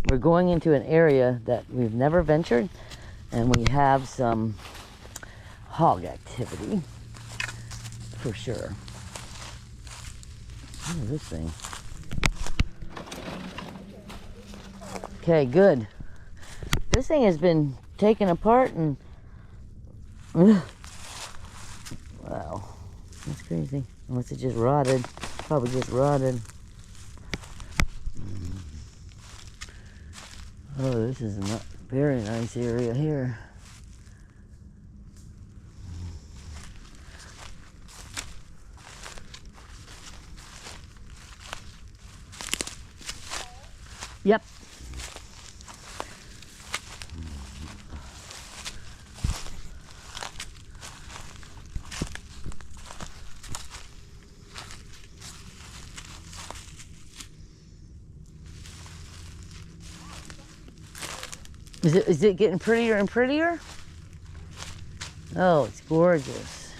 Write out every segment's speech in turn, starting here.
we're going into an area that we've never ventured, and we have some hog activity for sure. What is this thing? Okay, good. This thing has been taken apart and wow, that's crazy. Unless it just rotted. Probably just rotted. Oh, this is a very nice area here. Yep. Is it getting prettier and prettier? Oh, it's gorgeous.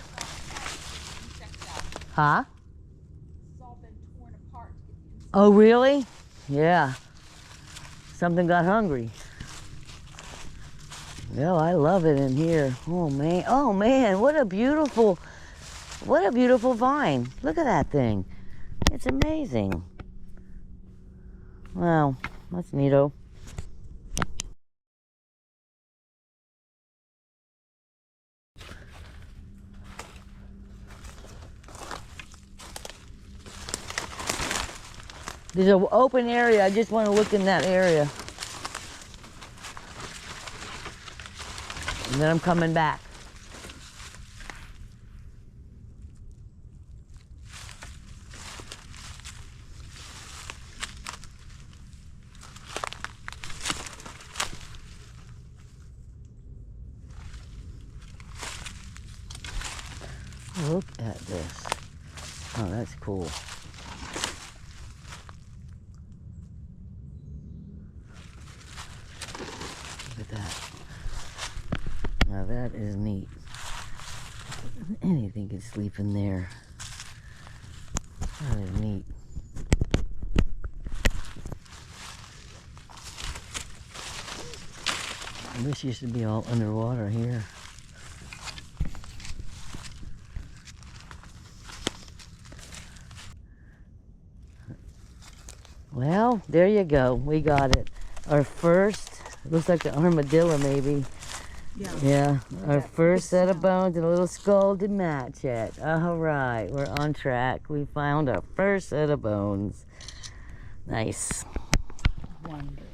Huh? It's all been torn apart. Oh, really? Yeah. Something got hungry. Yeah, I love it in here. Oh man, what a beautiful vine. Look at that thing. It's amazing. Wow, that's neato. There's an open area. I just want to look in that area. And then I'm coming back. Look at this. Oh, that's cool. Look at that. Now that is neat. Anything can sleep in there. That is neat. This used to be all underwater here. Well, there you go. We got it. Our first, looks like an armadillo maybe. Yeah, our first set of bones and a little skull to match it. All right, we're on track. We found our first set of bones. Nice. Wonderful.